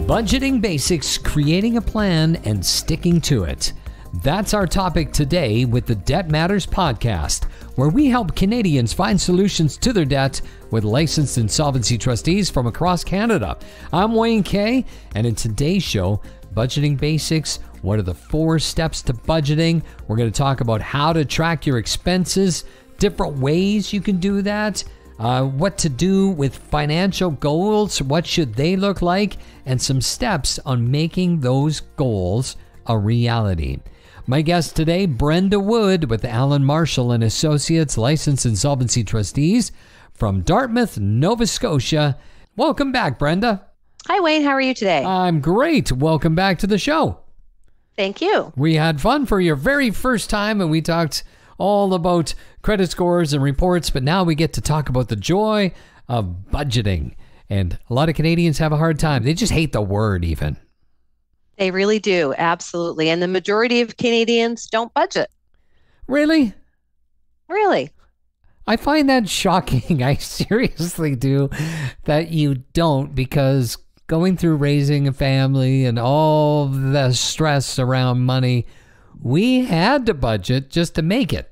Budgeting basics, creating a plan, and sticking to it. That's our topic today with the Debt Matters podcast, where we help Canadians find solutions to their debt with licensed insolvency trustees from across Canada. I'm Wayne Kay, and in today's show, Budgeting Basics, what are the 4 steps to budgeting? We're going to talk about how to track your expenses, different ways you can do that, what to do with financial goals, what should they look like, and some steps on making those goals a reality. My guest today, Brenda Wood with Allen Marshall and Associates, licensed insolvency trustees from Dartmouth, Nova Scotia. Welcome back, Brenda. Hi, Wayne. How are you today? I'm great. Welcome back to the show. Thank you. We had fun for your very first time, and we talked all about credit scores and reports, but now we get to talk about the joy of budgeting. And a lot of Canadians have a hard time. They just hate the word even. They really do. Absolutely. And the majority of Canadians don't budget. Really? Really? I find that shocking. I seriously do that you don't, because going through raising a family and all the stress around money, we had to budget just to make it.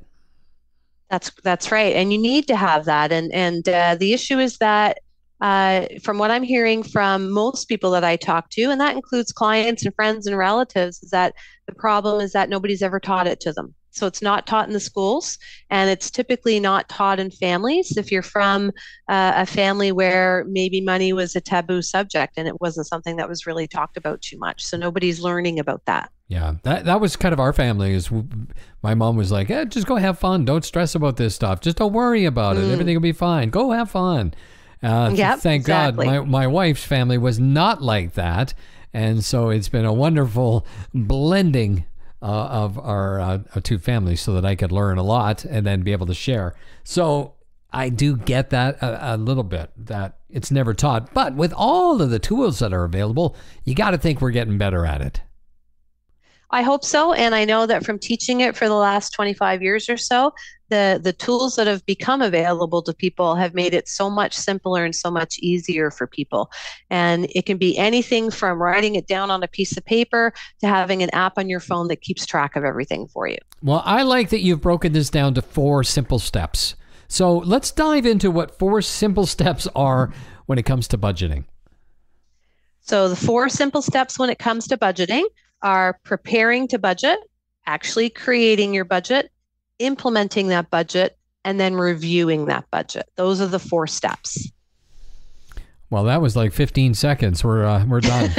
That's right. And you need to have that. And the issue is that from what I'm hearing from most people that I talk to, and that includes clients and friends and relatives, is that the problem is that nobody's ever taught it to them. So it's not taught in the schools, and it's typically not taught in families. If you're from a family where maybe money was a taboo subject and it wasn't something that was really talked about too much. So nobody's learning about that. Yeah, that was kind of our family. Is my mom was like, just go have fun. Don't stress about this stuff. Just don't worry about it. Everything will be fine. Go have fun. Thank God my wife's family was not like that. And so it's been a wonderful blending of our 2 families so that I could learn a lot and then be able to share. So I do get that a little bit, that it's never taught. But with all of the tools that are available, you got to think we're getting better at it. I hope so. And I know that from teaching it for the last 25 years or so, the tools that have become available to people have made it so much simpler and so much easier for people. And it can be anything from writing it down on a piece of paper to having an app on your phone that keeps track of everything for you. Well, I like that you've broken this down to 4 simple steps. So let's dive into what 4 simple steps are when it comes to budgeting. So the 4 simple steps when it comes to budgeting are preparing to budget, actually creating your budget, implementing that budget, and then reviewing that budget. Those are the 4 steps. Well, that was like 15 seconds. We're done.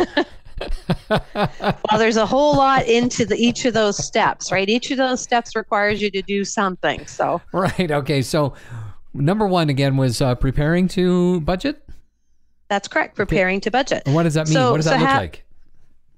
Well, there's a whole lot into each of those steps, right? Each of those steps requires you to do something. So right. Okay. So number 1 again was preparing to budget. That's correct. Preparing to budget. And what does that mean? What does that look like?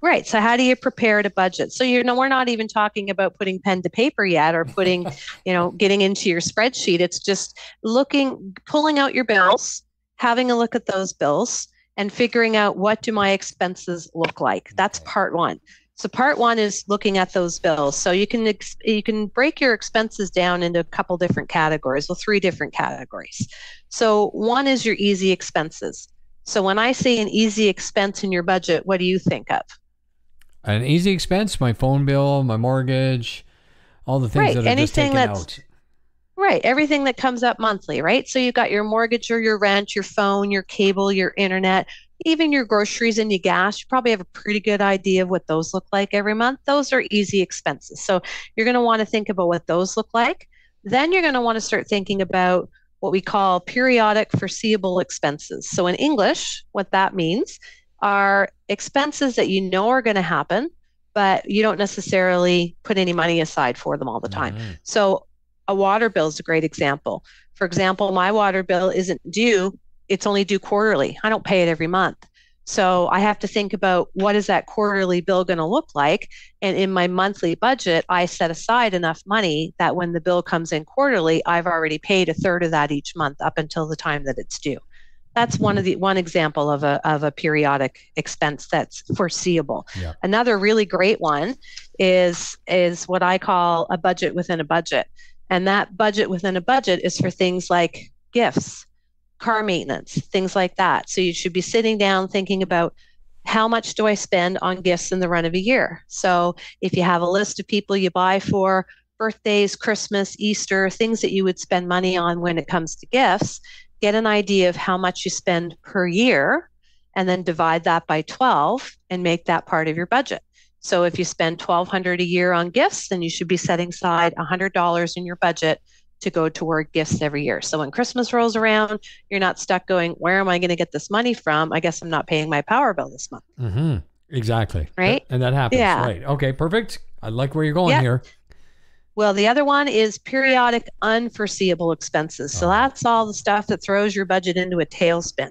Right. So how do you prepare to budget? So we're not even talking about putting pen to paper yet, or putting, getting into your spreadsheet. It's just pulling out your bills, having a look at those bills, and figuring out, what do my expenses look like? That's part 1. So part 1 is looking at those bills. So you can break your expenses down into a couple different categories, 3 different categories. So 1 is your easy expenses. So when I say an easy expense in your budget, what do you think of? An easy expense, my phone bill, my mortgage, all the things that are just taken out. Right. Everything that comes up monthly, right? So you've got your mortgage or your rent, your phone, your cable, your internet, even your groceries and your gas. You probably have a pretty good idea of what those look like every month. Those are easy expenses. So you're going to want to think about what those look like. Then you're going to want to start thinking about what we call periodic foreseeable expenses. So in English, what that means are expenses that you know are going to happen, but you don't necessarily put any money aside for them all the time. So a water bill is a great example. For example, my water bill isn't due, it's only due quarterly. I don't pay it every month. So I have to think about, what is that quarterly bill going to look like? And in my monthly budget, I set aside enough money that when the bill comes in quarterly, I've already paid 1/3 of that each month up until the time that it's due. That's one example of a periodic expense that's foreseeable. Yeah. Another really great one is what I call a budget within a budget. And that budget within a budget is for things like gifts, car maintenance, things like that. So you should be sitting down thinking about, how much do I spend on gifts in the run of a year? So if you have a list of people you buy for birthdays, Christmas, Easter, things that you would spend money on when it comes to gifts, get an idea of how much you spend per year, and then divide that by 12 and make that part of your budget. So if you spend $1,200 a year on gifts, then you should be setting aside $100 in your budget to go toward gifts every year. So when Christmas rolls around, you're not stuck going, where am I going to get this money from? I guess I'm not paying my power bill this month. Mm-hmm. Exactly. Right? And that happens. Yeah. Right. Okay, perfect. I like where you're going here. Well, the other one is periodic unforeseeable expenses. So that's all the stuff that throws your budget into a tailspin.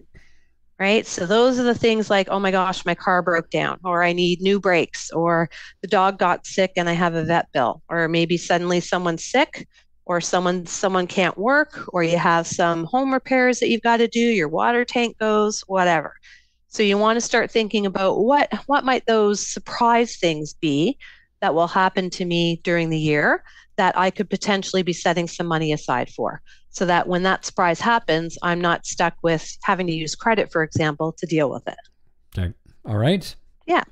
Right? So those are the things like, oh my gosh, my car broke down, or I need new brakes, or the dog got sick and I have a vet bill, or maybe suddenly someone's sick, or someone can't work, or you have some home repairs that you've got to do, your water tank goes, whatever. So you want to start thinking about what might those surprise things be that will happen to me during the year that I could potentially be setting some money aside for, so that when that surprise happens, I'm not stuck with having to use credit, for example, to deal with it. Okay. All right. Yeah.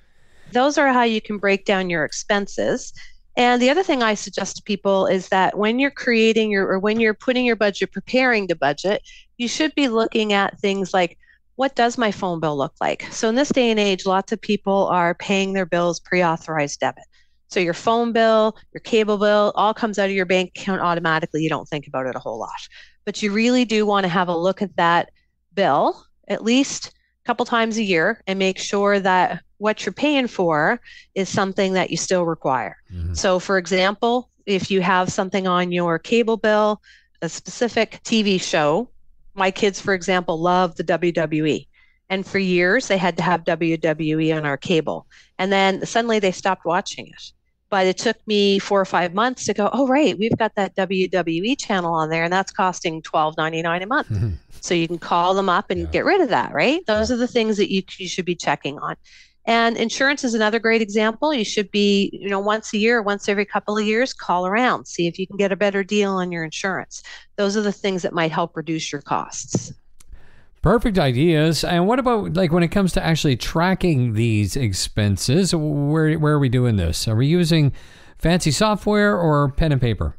Those are how you can break down your expenses. And the other thing I suggest to people is that when you're creating when you're putting your budget, preparing the budget, you should be looking at things like, what does my phone bill look like? So in this day and age, lots of people are paying their bills pre-authorized debit. So your phone bill, your cable bill, all comes out of your bank account automatically. You don't think about it a whole lot. But you really do want to have a look at that bill at least a couple times a year and make sure that what you're paying for is something that you still require. Mm-hmm. So for example, if you have something on your cable bill, a specific TV show, my kids, for example, love the WWE. And for years, they had to have WWE on our cable. And then suddenly they stopped watching it. But it took me 4 or 5 months to go, oh, right, we've got that WWE channel on there, and that's costing $12.99 a month. Mm-hmm. So you can call them up and get rid of that, right? Those are the things that you should be checking on. And insurance is another great example. You should be, once a year, once every couple of years, call around, see if you can get a better deal on your insurance. Those are the things that might help reduce your costs. Perfect ideas. And what about when it comes to actually tracking these expenses? Where are we doing this? Are we using fancy software or pen and paper?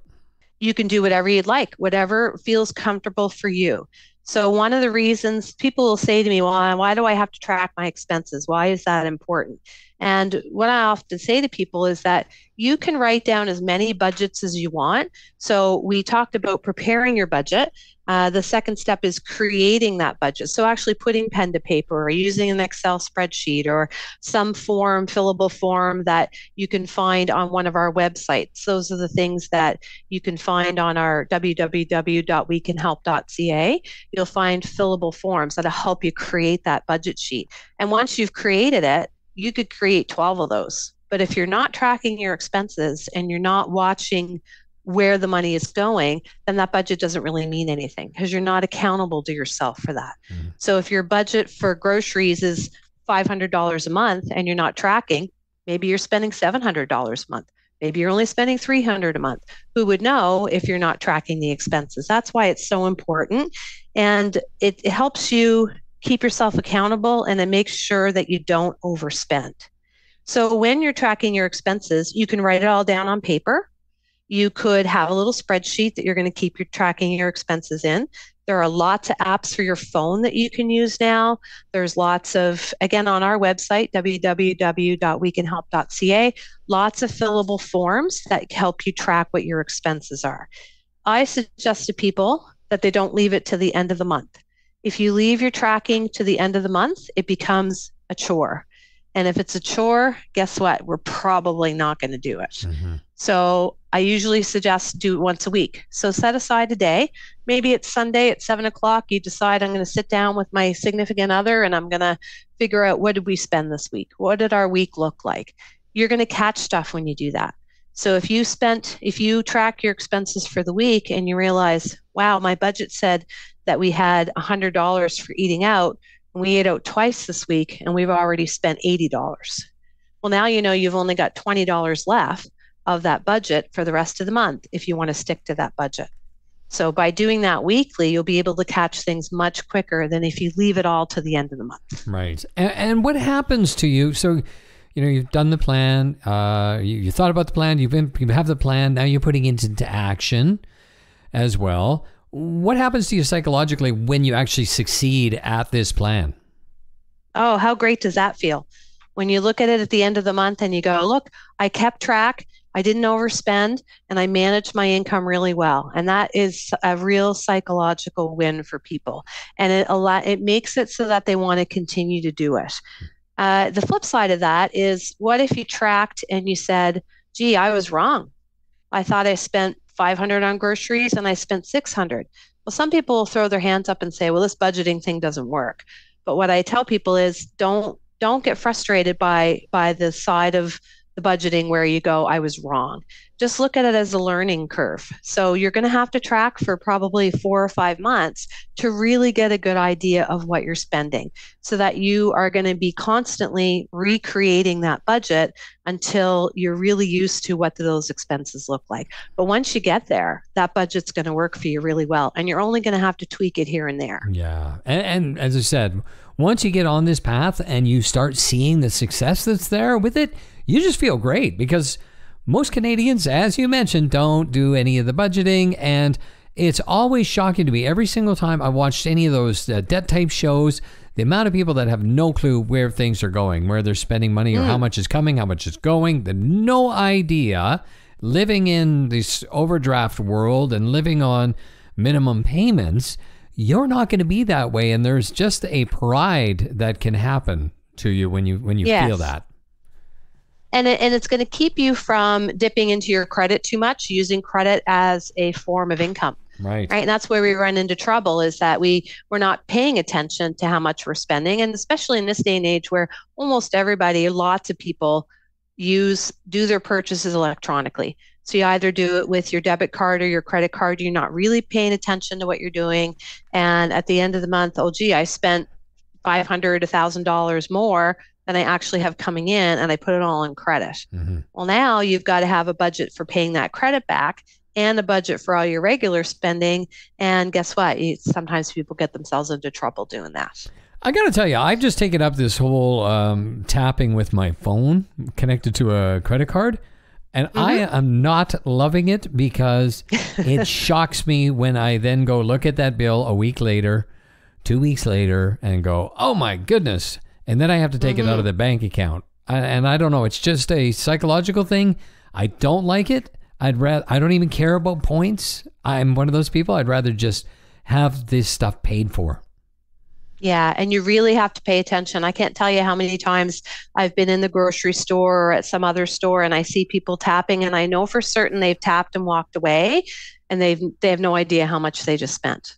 You can do whatever you'd like, whatever feels comfortable for you. So one of the reasons people will say to me, well, why do I have to track my expenses? Why is that important? And what I often say to people is that you can write down as many budgets as you want. So we talked about preparing your budget. The second step is creating that budget. So actually putting pen to paper or using an Excel spreadsheet or some fillable form that you can find on one of our websites. Those are the things that you can find on our www.wecanhelp.ca. You'll find fillable forms that'll help you create that budget sheet. And once you've created it, you could create 12 of those. But if you're not tracking your expenses and you're not watching where the money is going, then that budget doesn't really mean anything because you're not accountable to yourself for that. Mm-hmm. So if your budget for groceries is $500 a month and you're not tracking, maybe you're spending $700 a month. Maybe you're only spending $300 a month. Who would know if you're not tracking the expenses? That's why it's so important. And it helps you keep yourself accountable, and it makes sure that you don't overspend. So when you're tracking your expenses, you can write it all down on paper. You could have a little spreadsheet that you're going to keep tracking your expenses in. There are lots of apps for your phone that you can use now. There's lots of, again, on our website, www.wecanhelp.ca, lots of fillable forms that help you track what your expenses are. I suggest to people that they don't leave it to the end of the month. If you leave your tracking to the end of the month, it becomes a chore. And if it's a chore, guess what? We're probably not going to do it. Mm-hmm. So I usually suggest do it once a week. So set aside a day. Maybe it's Sunday at 7:00. You decide I'm going to sit down with my significant other and I'm going to figure out, what did we spend this week? What did our week look like? You're going to catch stuff when you do that. So if you track your expenses for the week and you realize, wow, my budget said that we had $100 for eating out, and we ate out twice this week and we've already spent $80. Well, now you know you've only got $20 left of that budget for the rest of the month if you want to stick to that budget. So by doing that weekly, you'll be able to catch things much quicker than if you leave it all to the end of the month. Right. And what happens to you? So, you've done the plan. You thought about the plan. You have the plan. Now you're putting it into action as well. What happens to you psychologically when you actually succeed at this plan? Oh, how great does that feel? When you look at it at the end of the month and you go, look, I kept track. I didn't overspend and I managed my income really well. And that is a real psychological win for people. And it makes it so that they want to continue to do it. The flip side of that is, what if you tracked and you said, gee, I was wrong. I thought I spent 500 on groceries and I spent 600. Well, some people will throw their hands up and say, well, this budgeting thing doesn't work. But what I tell people is don't get frustrated by the side of the budgeting where you go, I was wrong. Just look at it as a learning curve. So you're going to have to track for probably 4 or 5 months to really get a good idea of what you're spending, so that you are going to be constantly recreating that budget until you're really used to what do those expenses look like. But once you get there, that budget's going to work for you really well. And you're only going to have to tweak it here and there. Yeah. And as I said, once you get on this path and you start seeing the success that's there with it, you just feel great, because most Canadians, as you mentioned, don't do any of the budgeting. And it's always shocking to me every single time I watched any of those debt type shows, the amount of people that have no clue where things are going, where they're spending money, or how much is coming, how much is going. They have no idea, living in this overdraft world and living on minimum payments. You're not going to be that way. And there's just a pride that can happen to you when you feel that. And it's going to keep you from dipping into your credit too much, using credit as a form of income. Right. And that's where we run into trouble, is that we're not paying attention to how much we're spending. And especially in this day and age where almost everybody, lots of people do their purchases electronically. So you either do it with your debit card or your credit card. You're not really paying attention to what you're doing. And at the end of the month, oh, gee, I spent $500, $1,000 more than I actually have coming in, and I put it all in credit. Mm-hmm. Well, now you've got to have a budget for paying that credit back and a budget for all your regular spending. And guess what? Sometimes people get themselves into trouble doing that. I got to tell you, I've just taken up this whole tapping with my phone connected to a credit card. And I am not loving it, because it shocks me when I then go look at that bill a week later, 2 weeks later, and go, oh my goodness. And then I have to take it out of the bank account. And I don't know, it's just a psychological thing. I don't like it. I don't even care about points. I'm one of those people. I'd rather just have this stuff paid for. Yeah, and you really have to pay attention. I can't tell you how many times I've been in the grocery store or at some other store and I see people tapping, and I know for certain they've tapped and walked away, and they have no idea how much they just spent.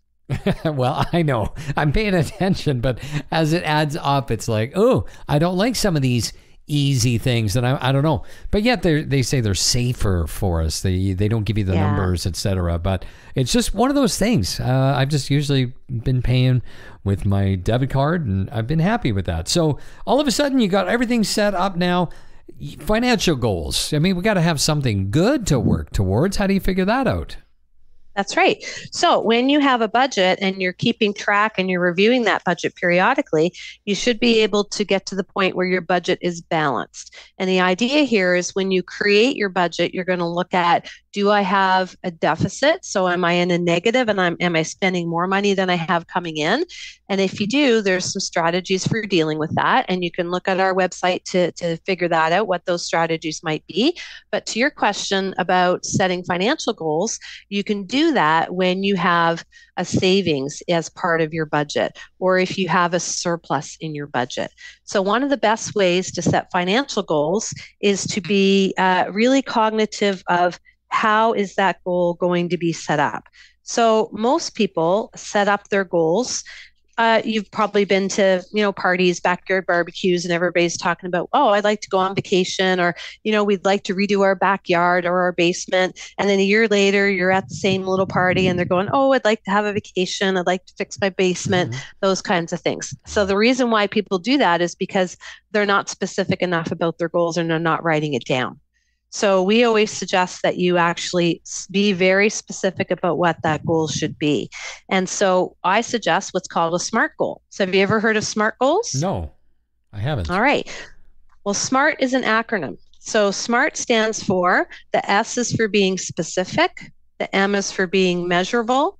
Well, I know I'm paying attention, but as it adds up, it's like, oh, I don't like some of these easy things, and I don't know. But yet they say they're safer for us. They don't give you the numbers, etc. But it's just one of those things. I've just usually been paying with my debit card, and I've been happy with that. So all of a sudden, you got everything set up now. Financial goals. I mean, we got to have something good to work towards. How do you figure that out? That's right. So when you have a budget and you're keeping track and you're reviewing that budget periodically, you should be able to get to the point where your budget is balanced. And the idea here is, when you create your budget, you're going to look at, do I have a deficit? So am I in a negative, and am I spending more money than I have coming in? And if you do, there's some strategies for dealing with that. And you can look at our website to figure that out, what those strategies might be. But to your question about setting financial goals, you can do that when you have a savings as part of your budget, or if you have a surplus in your budget. So one of the best ways to set financial goals is to be really cognitive of, how is that goal going to be set up? So most people set up their goals. You've probably been to, parties, backyard barbecues, and everybody's talking about, oh, I'd like to go on vacation, or, we'd like to redo our backyard or our basement. And then a year later, you're at the same little party and they're going, oh, I'd like to have a vacation. I'd like to fix my basement, those kinds of things. So the reason why people do that is because they're not specific enough about their goals, and they're not writing it down. So we always suggest that you actually be very specific about what that goal should be. And so I suggest what's called a SMART goal. So have you ever heard of SMART goals? No, I haven't. All right. Well, SMART is an acronym. So SMART stands for, the S is for being specific, the M is for being measurable,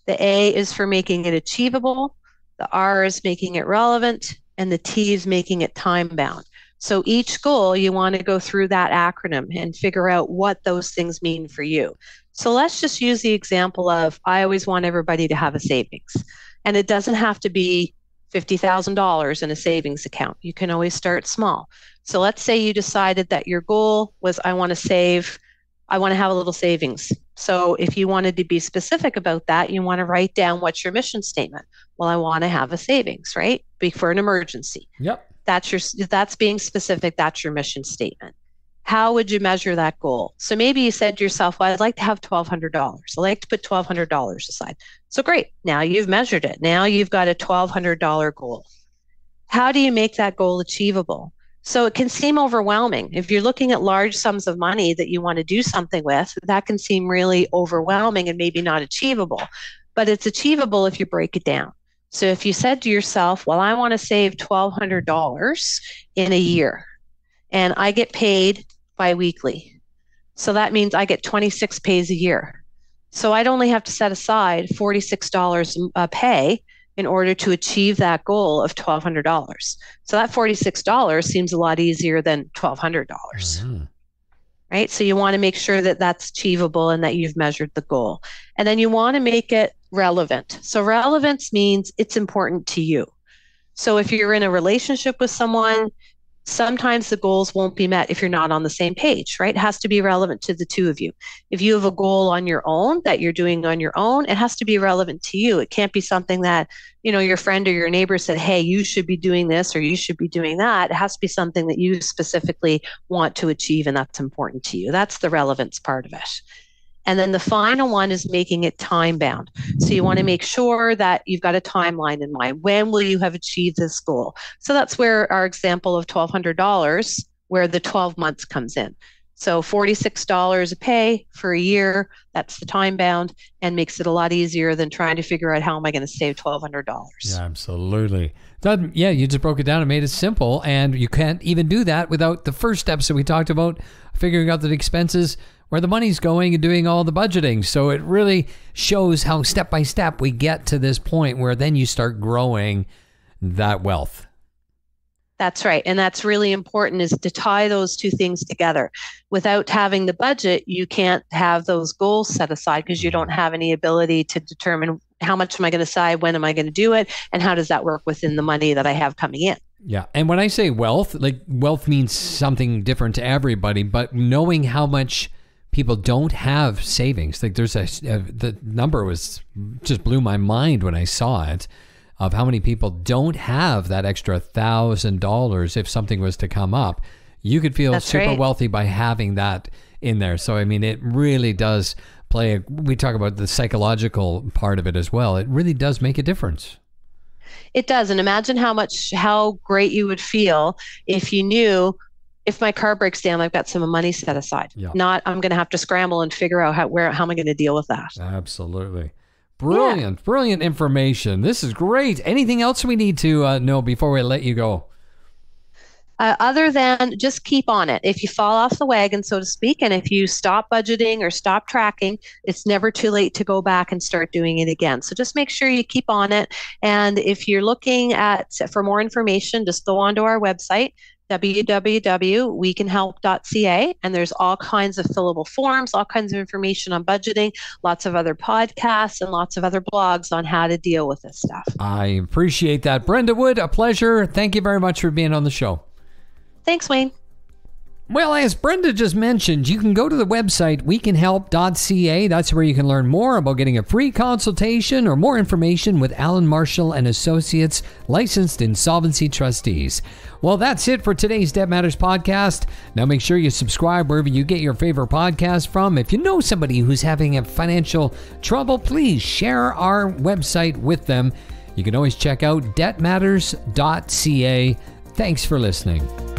the A is for making it achievable, the R is making it relevant, and the T is making it time bound. So each goal, you want to go through that acronym and figure out what those things mean for you. So let's just use the example of, I always want everybody to have a savings. And it doesn't have to be $50,000 in a savings account. You can always start small. So let's say you decided that your goal was, I want to have a little savings. So if you wanted to be specific about that, you want to write down, what's your mission statement? Well, I want to have a savings, right? For an emergency. Yep. That's being specific. That's your mission statement. How would you measure that goal? So maybe you said to yourself, well, I'd like to have $1,200. I'd like to put $1,200 aside. So great. Now you've measured it. Now you've got a $1,200 goal. How do you make that goal achievable? So it can seem overwhelming. If you're looking at large sums of money that you want to do something with, that can seem really overwhelming and maybe not achievable. But it's achievable if you break it down. So if you said to yourself, well, I want to save $1,200 in a year, and I get paid biweekly. So that means I get 26 pays a year. So I'd only have to set aside $46 a pay in order to achieve that goal of $1,200. So that $46 seems a lot easier than $1,200. Mm-hmm. Right? So you want to make sure that that's achievable and that you've measured the goal. And then you want to make it relevant. So relevance means it's important to you. So if you're in a relationship with someone, sometimes the goals won't be met if you're not on the same page, right? It has to be relevant to the two of you. If you have a goal on your own that you're doing on your own, it has to be relevant to you. It can't be something that, your friend or your neighbor said, hey, you should be doing this or you should be doing that. It has to be something that you specifically want to achieve and that's important to you. That's the relevance part of it. And then the final one is making it time bound. So you want to make sure that you've got a timeline in mind. When will you have achieved this goal? So that's where our example of $1,200, where the 12 months comes in. So $46 a pay for a year, that's the time bound, and makes it a lot easier than trying to figure out how am I going to save $1,200. Yeah, absolutely. You just broke it down and made it simple, and you can't even do that without the first steps that we talked about, figuring out the expenses, where the money's going and doing all the budgeting. So it really shows how step by step we get to this point where then you start growing that wealth. That's right. And that's really important, is to tie those two things together. Without having the budget, you can't have those goals set aside because you don't have any ability to determine how much am I going to decide, when am I going to do it, and how does that work within the money that I have coming in. Yeah. And when I say wealth, wealth means something different to everybody, but knowing how much people don't have savings. There's the number just blew my mind when I saw it, of how many people don't have that extra $1,000 if something was to come up. You could feel super wealthy by having that in there. So, it really does we talk about the psychological part of it as well. It really does make a difference. It does. And imagine how great you would feel if you knew, if my car breaks down, I've got some money set aside. Yeah. Not, I'm going to have to scramble and figure out how am I going to deal with that. Absolutely. Brilliant, Brilliant information. This is great. Anything else we need to know before we let you go? Other than just keep on it. If you fall off the wagon, so to speak, and if you stop budgeting or stop tracking, it's never too late to go back and start doing it again. So just make sure you keep on it. And if you're looking for more information, just go onto our website, www.wecanhelp.ca, and there's all kinds of fillable forms, all kinds of information on budgeting, lots of other podcasts, and lots of other blogs on how to deal with this stuff. I appreciate that. Brenda Wood, a pleasure. Thank you very much for being on the show. Thanks, Wayne. Well, as Brenda just mentioned, you can go to the website wecanhelp.ca. That's where you can learn more about getting a free consultation or more information with Alan Marshall and Associates, licensed insolvency trustees. Well, that's it for today's Debt Matters podcast. Now make sure you subscribe wherever you get your favorite podcast from. If you know somebody who's having a financial trouble, please share our website with them. You can always check out debtmatters.ca. Thanks for listening.